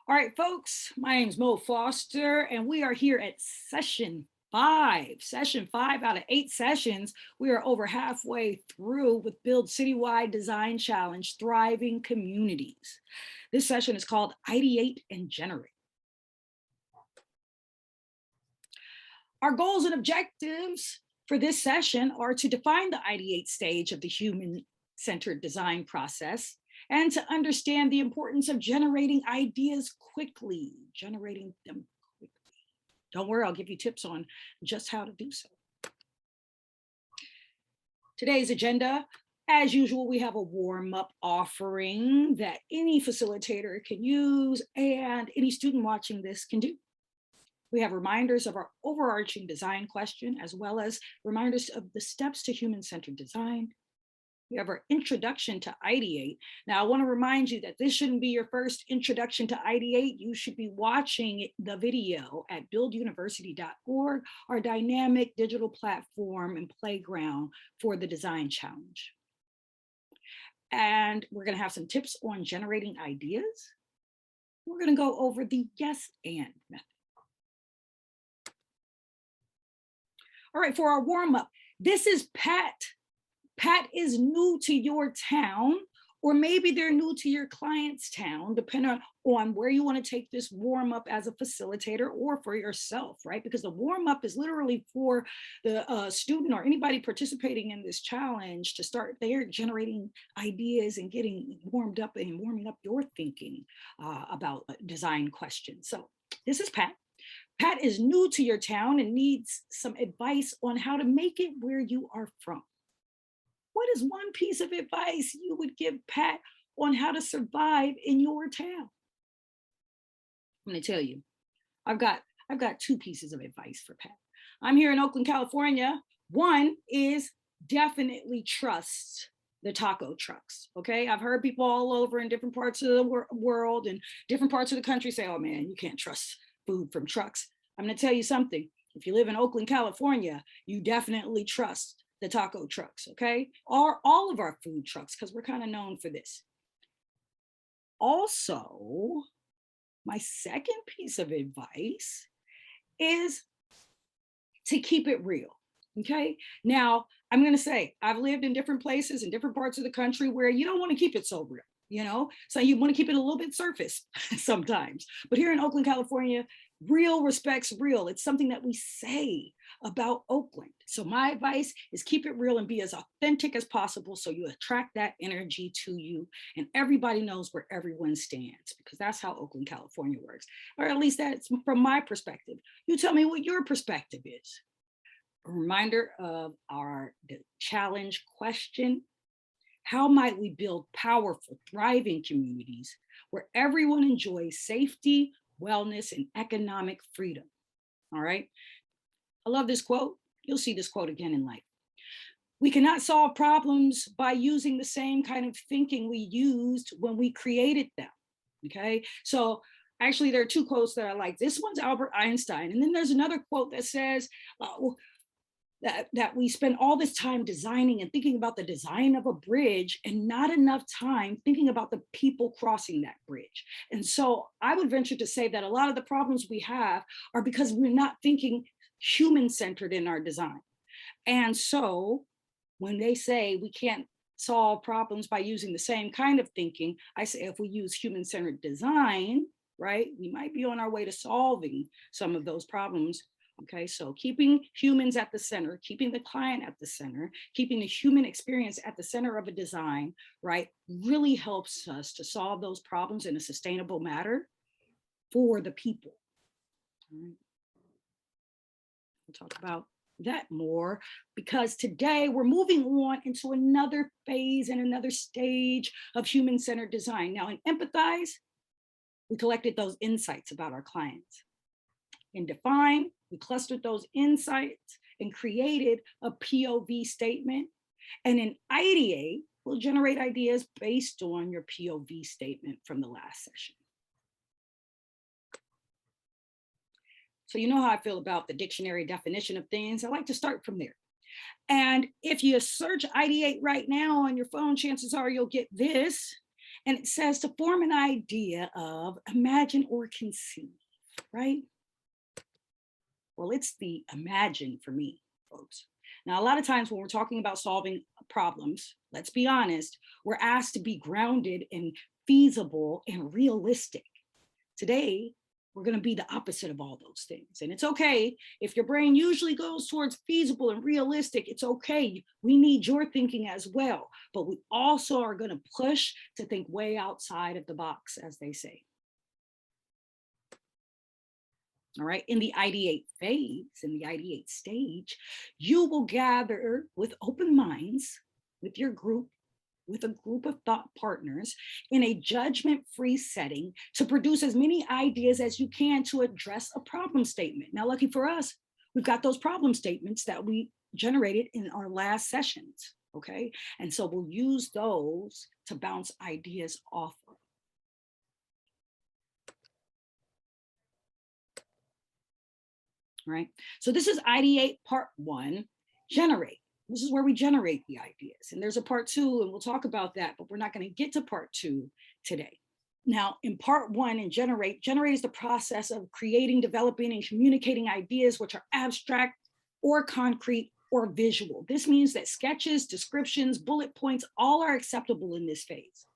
All right, folks, my name is Mo Foster, and we are here at session five. Session five out of 8 sessions. We are over halfway through with Build Citywide Design Challenge, Thriving Communities. This session is called Ideate and Generate. Our goals and objectives for this session are to define the ideate stage of the human-centered design process, and to understand the importance of generating ideas quickly, generating them quickly. Don't worry, I'll give you tips on just how to do so. Today's agenda, as usual, we have a warm-up offering that any facilitator can use and any student watching this can do. We have reminders of our overarching design question, as well as reminders of the steps to human-centered design. We have our introduction to Ideate. Now, I want to remind you that this shouldn't be your first introduction to Ideate. You should be watching the video at builduniversity.org, our dynamic digital platform and playground for the design challenge. And we're going to have some tips on generating ideas. We're going to go over the yes and method. All right, for our warm-up, this is Pat. Pat is new to your town, or maybe they're new to your client's town, depending on where you want to take this warm up as a facilitator or for yourself, right? Because the warm up is literally for the student or anybody participating in this challenge to start there generating ideas and getting warmed up and warming up your thinking about design questions. So this is Pat. Pat is new to your town and needs some advice on how to make it where you are from. What is one piece of advice you would give Pat on how to survive in your town? I'm going to tell you, I've got 2 pieces of advice for Pat. I'm here in Oakland, California. One is definitely trust the taco trucks. Okay, I've heard people all over in different parts of the world and different parts of the country say, "Oh man, you can't trust food from trucks." I'm going to tell you something. If you live in Oakland, California, you definitely trust the taco trucks, okay? Or all of our food trucks, because we're kind of known for this. Also, my second piece of advice is to keep it real, okay? Now, I'm going to say, I've lived in different places in different parts of the country where you don't want to keep it so real, you know? So you want to keep it a little bit surface sometimes. But here in Oakland, California, real respects real. It's something that we say about Oakland. So my advice is keep it real and be as authentic as possible so you attract that energy to you and everybody knows where everyone stands, because that's how Oakland, California works. Or at least that's from my perspective. You tell me what your perspective is. A reminder of our challenge question: how might we build powerful, thriving communities where everyone enjoys safety, wellness, and economic freedom? All right. I love this quote. You'll see this quote again in life. We cannot solve problems by using the same kind of thinking we used when we created them. Okay. So actually, there are 2 quotes that I like. This one's Albert Einstein. And then there's another quote that says, that we spend all this time designing and thinking about the design of a bridge and not enough time thinking about the people crossing that bridge. And so I would venture to say that a lot of the problems we have are because we're not thinking human-centered in our design. And so when they say we can't solve problems by using the same kind of thinking, I say if we use human-centered design, right, we might be on our way to solving some of those problems. Okay, so keeping humans at the center, keeping the client at the center, keeping the human experience at the center of a design, right, really helps us to solve those problems in a sustainable manner for the people. All right. We'll talk about that more, because today we're moving on into another phase and another stage of human-centered design. Now, in empathize, we collected those insights about our clients. In define, we clustered those insights and created a POV statement. And in ideate, we'll generate ideas based on your POV statement from the last session. So you know how I feel about the dictionary definition of things. I like to start from there. And if you search Ideate right now on your phone, chances are you'll get this. And it says to form an idea of imagine or conceive, right? Well, it's the imagine for me, folks. Now, a lot of times when we're talking about solving problems, let's be honest, we're asked to be grounded and feasible and realistic. Today, we're going to be the opposite of all those things. And it's okay if your brain usually goes towards feasible and realistic. It's okay. We need your thinking as well. But we also are going to push to think way outside of the box, as they say. All right. In the ideate phase, in the ideate stage, you will gather with open minds with your group, with a group of thought partners in a judgment-free setting to produce as many ideas as you can to address a problem statement. Now, lucky for us, we've got those problem statements that we generated in our last sessions, okay? And so we'll use those to bounce ideas off of. Right? So this is ideate part 1, generate. This is where we generate the ideas. And there's a part 2, and we'll talk about that, but we're not going to get to part 2 today. Now, in part 1 in generate is the process of creating, developing, and communicating ideas which are abstract or concrete or visual. This means that sketches, descriptions, bullet points, all are acceptable in this phase.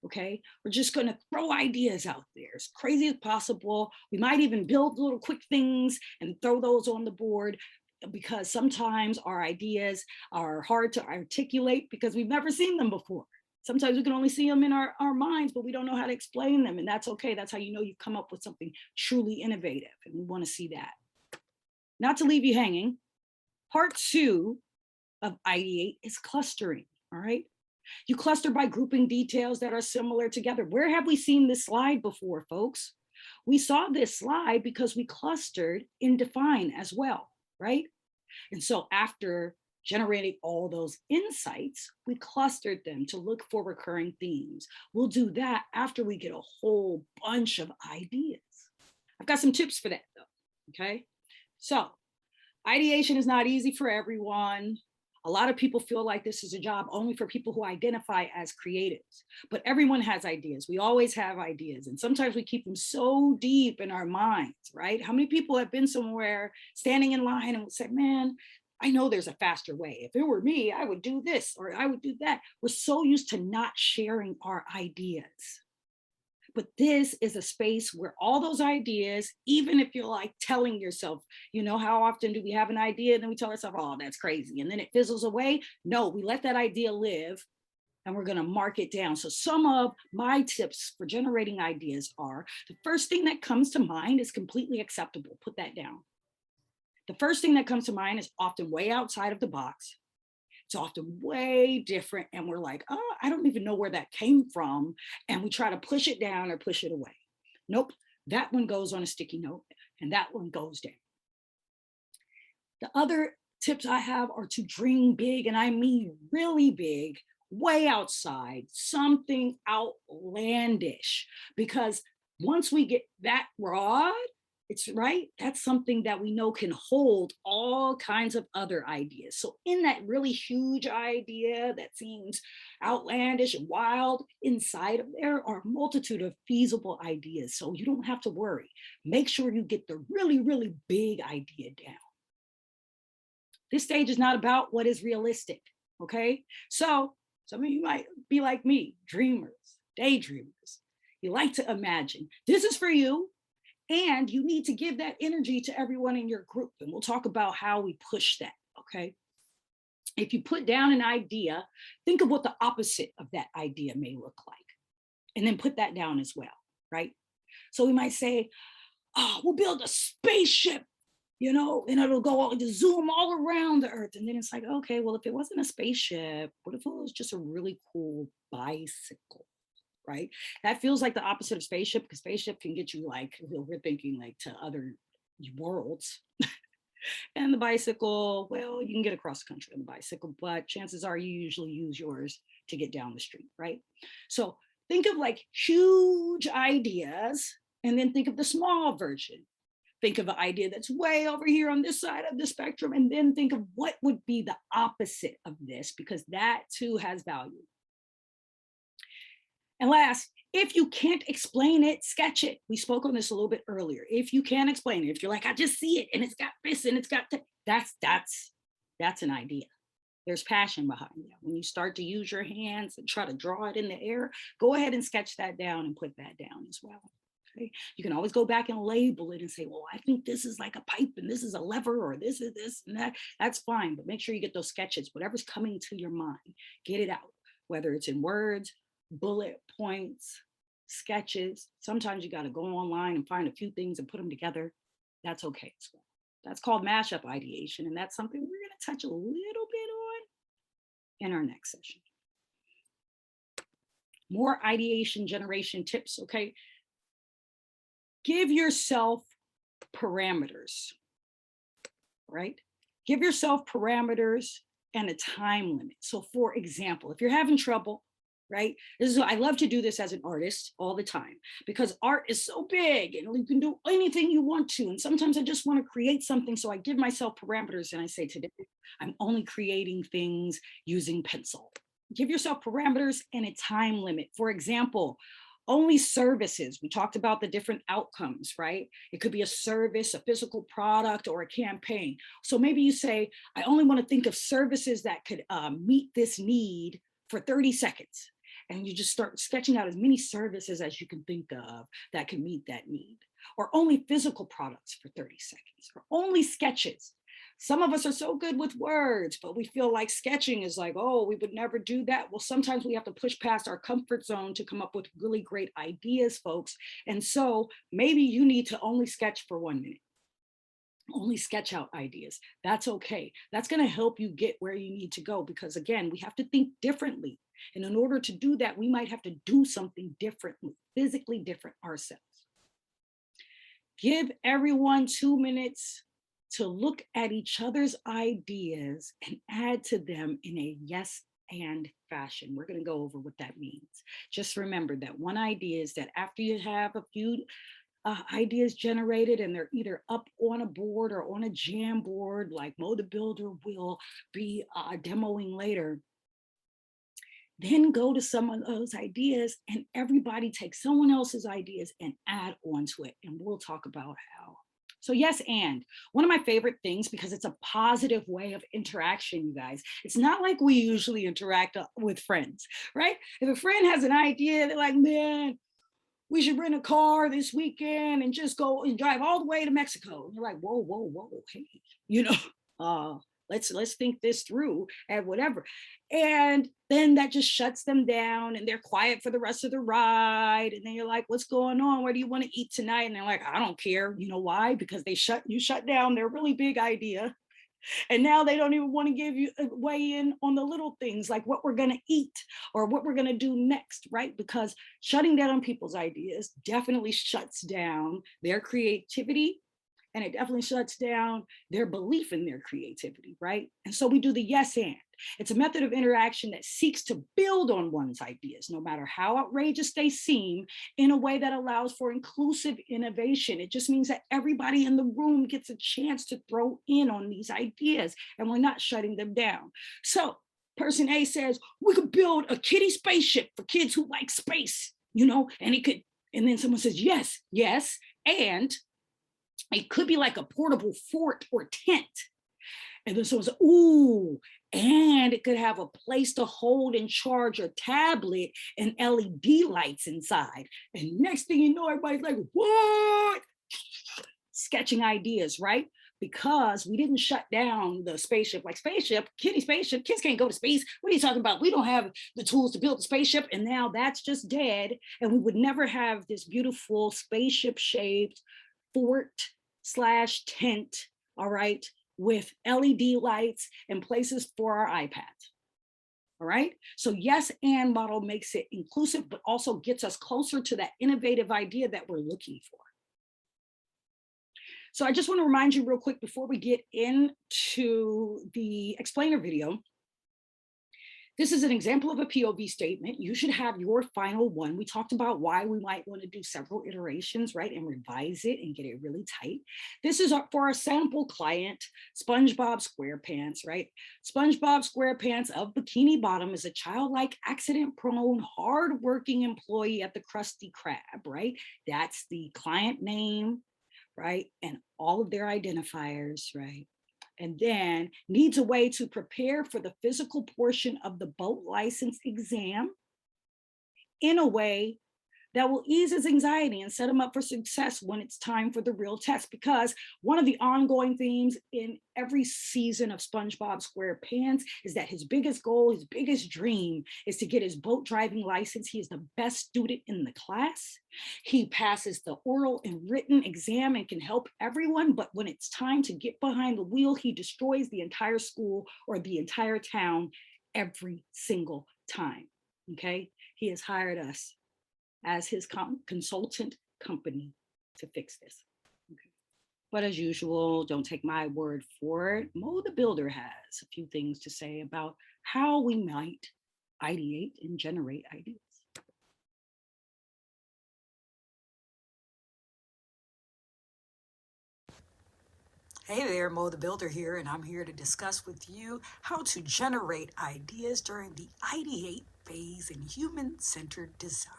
Okay, we're just going to throw ideas out there as crazy as possible. We might even build little quick things and throw those on the board, because sometimes our ideas are hard to articulate because we've never seen them before. Sometimes we can only see them in our minds, but we don't know how to explain them. And that's okay. That's how you know you've come up with something truly innovative. And we want to see that. Not to leave you hanging, part 2 of ideate is clustering. All right. You cluster by grouping details that are similar together. Where have we seen this slide before, folks? We saw this slide because we clustered in define as well, right? And so after generating all those insights, we clustered them to look for recurring themes. We'll do that after we get a whole bunch of ideas. I've got some tips for that though, okay? So ideation is not easy for everyone. A lot of people feel like this is a job only for people who identify as creatives, but everyone has ideas. We always have ideas. And sometimes we keep them so deep in our minds, right? How many people have been somewhere standing in line and would say, man, I know there's a faster way. If it were me, I would do this or I would do that. We're so used to not sharing our ideas. But this is a space where all those ideas, even if you're like telling yourself, you know, how often do we have an idea and then we tell ourselves, oh, that's crazy. And then it fizzles away. No, we let that idea live and we're going to mark it down. So some of my tips for generating ideas are, the first thing that comes to mind is completely acceptable. Put that down. The first thing that comes to mind is often way outside of the box. It's often way different. And we're like, oh, I don't even know where that came from. And we try to push it down or push it away. Nope, that one goes on a sticky note and that one goes down. The other tips I have are to dream big, and I mean really big, way outside, something outlandish. Because once we get that broad, it's right, that's something that we know can hold all kinds of other ideas. So in that really huge idea that seems outlandish and wild, inside of there are a multitude of feasible ideas. So you don't have to worry. Make sure you get the really, really big idea down. This stage is not about what is realistic, okay? So some of you might be like me, dreamers, daydreamers. You like to imagine. This is for you. And you need to give that energy to everyone in your group. And we'll talk about how we push that, okay? If you put down an idea, think of what the opposite of that idea may look like. And then put that down as well, right? So we might say, oh, we'll build a spaceship, you know, and it'll go all, to zoom all around the earth. And then it's like, okay, well, if it wasn't a spaceship, what if it was just a really cool bicycle? Right? That feels like the opposite of spaceship, because spaceship can get you like, we're thinking like to other worlds. And the bicycle, well, you can get across the country on the bicycle, but chances are you usually use yours to get down the street, right? So think of like huge ideas and then think of the small version. Think of an idea that's way over here on this side of the spectrum, and then think of what would be the opposite of this, because that too has value. And last, if you can't explain it, sketch it. We spoke on this a little bit earlier. If you can't explain it, if you're like, I just see it and it's got this and it's got that, that's an idea. There's passion behind that. When you start to use your hands and try to draw it in the air, go ahead and sketch that down and put that down as well. Okay? You can always go back and label it and say, well, I think this is like a pipe and this is a lever or this is this and that. That's fine, but make sure you get those sketches, whatever's coming to your mind, get it out, whether it's in words, bullet points, sketches. Sometimes you got to go online and find a few things and put them together. That's okay as well. That's called mashup ideation, and that's something we're going to touch a little bit on in our next session. More ideation generation tips, okay? Give yourself parameters, right? Give yourself parameters and a time limit. So for example, if you're having trouble, right? I love to do this as an artist all the time because art is so big and you can do anything you want to. And sometimes I just want to create something. So I give myself parameters and I say, today, I'm only creating things using pencil. Give yourself parameters and a time limit. For example, only services. We talked about the different outcomes, right? It could be a service, a physical product, or a campaign. So maybe you say, I only want to think of services that could meet this need for 30 seconds. And you just start sketching out as many services as you can think of that can meet that need. Or only physical products for 30 seconds, or only sketches. Some of us are so good with words, but we feel like sketching is like, oh, we would never do that. Well, sometimes we have to push past our comfort zone to come up with really great ideas, folks. And so maybe you need to only sketch for 1 minute. Only sketch out ideas. That's okay. That's going to help you get where you need to go because, again, we have to think differently. And in order to do that, we might have to do something differently, physically different ourselves. Give everyone 2 minutes to look at each other's ideas and add to them in a yes and fashion. We're going to go over what that means. Just remember that one idea is that after you have a few ideas generated and they're either up on a board or on a jam board like Mo the Builder will be demoing later, then go to some of those ideas and everybody take someone else's ideas and add on to it. And we'll talk about how. So yes, and one of my favorite things, because it's a positive way of interaction, you guys, it's not like we usually interact with friends, right? If a friend has an idea, they're like, man, we should rent a car this weekend and just go and drive all the way to Mexico. And you're like, whoa, whoa, whoa, hey, you know, let's think this through and whatever. And then that just shuts them down and they're quiet for the rest of the ride. And then you're like, what's going on? Where do you want to eat tonight? And they're like, I don't care. You know why? Because you shut down their really big idea. And now they don't even want to give you a weigh in on the little things like what we're going to eat or what we're going to do next, right? Because shutting down people's ideas definitely shuts down their creativity. And it definitely shuts down their belief in their creativity, right? And so we do the yes and. It's a method of interaction that seeks to build on one's ideas, no matter how outrageous they seem, in a way that allows for inclusive innovation. It just means that everybody in the room gets a chance to throw in on these ideas and we're not shutting them down. So person A says, we could build a kiddie spaceship for kids who like space, you know, and then someone says, yes, yes, and it could be like a portable fort or tent. And then someone says, ooh, and it could have a place to hold and charge a tablet and LED lights inside. And next thing you know, everybody's like, what? Sketching ideas, right? Because we didn't shut down the spaceship, like spaceship, kiddie spaceship, kids can't go to space. What are you talking about? We don't have the tools to build the spaceship. And now that's just dead. And we would never have this beautiful spaceship shaped fort/tent, all right, with LED lights and places for our iPads. All right. So yes and model makes it inclusive, but also gets us closer to that innovative idea that we're looking for. So I just want to remind you real quick before we get into the explainer video This is an example of a POV statement. You should have your final one. We talked about why we might want to do several iterations, right? And revise it and get it really tight. This is for our sample client, SpongeBob SquarePants, right? SpongeBob SquarePants of Bikini Bottom is a childlike, accident-prone, hardworking employee at the Krusty Krab, right? That's the client name, right? And all of their identifiers, right? And then needs a way to prepare for the physical portion of the boat license exam in a way that will ease his anxiety and set him up for success when it's time for the real test. Because one of the ongoing themes in every season of SpongeBob SquarePants is that his biggest goal, his biggest dream is to get his boat driving license. He is the best student in the class. He passes the oral and written exam and can help everyone. But when it's time to get behind the wheel, he destroys the entire school or the entire town every single time. Okay, he has hired us as his consultant company to fix this. Okay. But as usual, don't take my word for it. Mo the Builder has a few things to say about how we might ideate and generate ideas. Hey there, Mo the Builder here, and I'm here to discuss with you how to generate ideas during the ideate phase in human-centered design.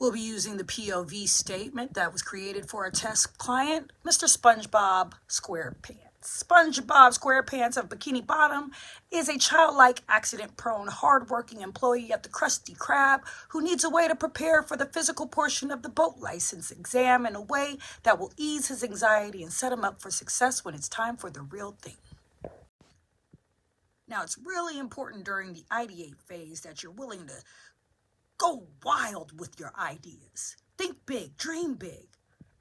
We'll be using the POV statement that was created for our test client, Mr. SpongeBob SquarePants. SpongeBob SquarePants of Bikini Bottom is a childlike, accident-prone, hardworking employee at the Krusty Krab who needs a way to prepare for the physical portion of the boat license exam in a way that will ease his anxiety and set him up for success when it's time for the real thing. Now, it's really important during the ideate phase that you're willing to go wild with your ideas. Think big, dream big.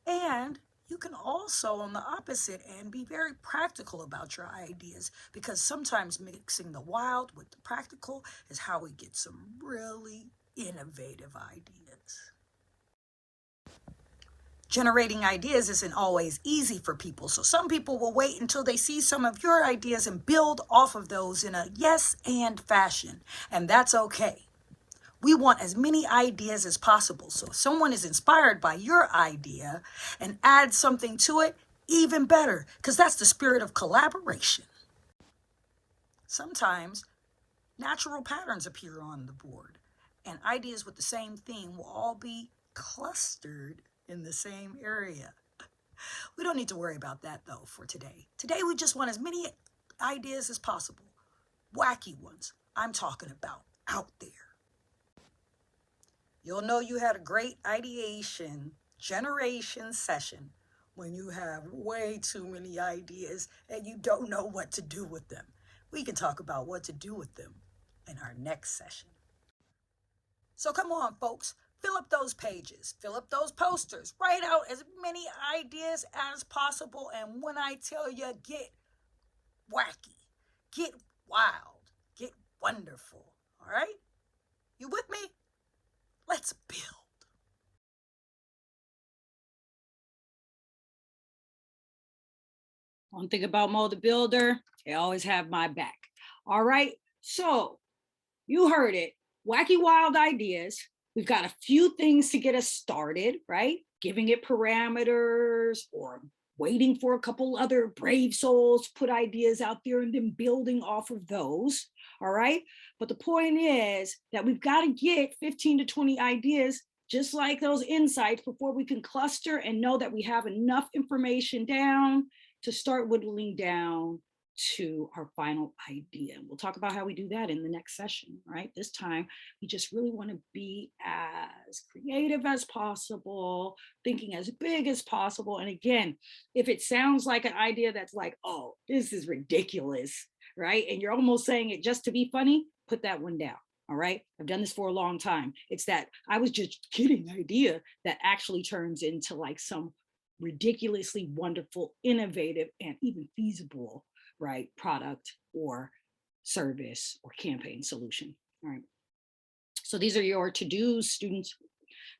And you can also, on the opposite end, be very practical about your ideas, because sometimes mixing the wild with the practical is how we get some really innovative ideas. Generating ideas isn't always easy for people, so some people will wait until they see some of your ideas and build off of those in a yes and fashion, and that's okay. We want as many ideas as possible. So if someone is inspired by your idea and adds something to it, even better, because that's the spirit of collaboration. Sometimes natural patterns appear on the board, and ideas with the same theme will all be clustered in the same area. We don't need to worry about that, though, for today. Today, we just want as many ideas as possible. Wacky ones, I'm talking about out there. You'll know you had a great ideation generation session when you have way too many ideas and you don't know what to do with them. We can talk about what to do with them in our next session. So come on, folks, fill up those pages, fill up those posters, write out as many ideas as possible. And when I tell you, get wacky, get wild, get wonderful, all right? You with me? Let's build. One thing about Mo the Builder, they always have my back. All right, so you heard it. Wacky wild ideas. We've got a few things to get us started, right? Giving it parameters or waiting for a couple other brave souls to put ideas out there and then building off of those. All right. But the point is that we've got to get 15 to 20 ideas, just like those insights, before we can cluster and know that we have enough information down to start whittling down to our final idea. We'll talk about how we do that in the next session, right? This time, we just really want to be as creative as possible, thinking as big as possible. And again, if it sounds like an idea that's like, oh, this is ridiculous, right? And you're almost saying it just to be funny, put that one down. All right. I've done this for a long time. It's that I was just kidding idea that actually turns into like some ridiculously wonderful, innovative, and even feasible, right, product or service or campaign solution. All right. So these are your to-dos, students.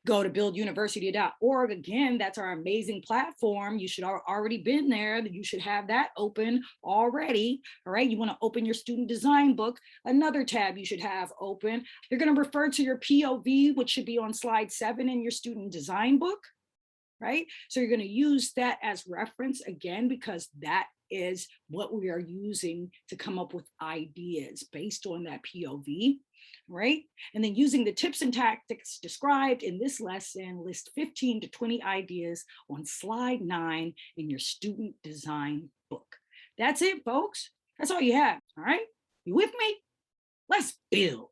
Go to builduniversity.org. Again, that's our amazing platform. You should already been there. You should have that open already. All right. You want to open your student design book, another tab you should have open. You're going to refer to your POV, which should be on slide 7 in your student design book. Right. So you're going to use that as reference again, because that is what we are using to come up with ideas based on that POV. Right. And then using the tips and tactics described in this lesson, list 15 to 20 ideas on slide 9 in your student design book. That's it, folks. That's all you have. All right. You with me? Let's build.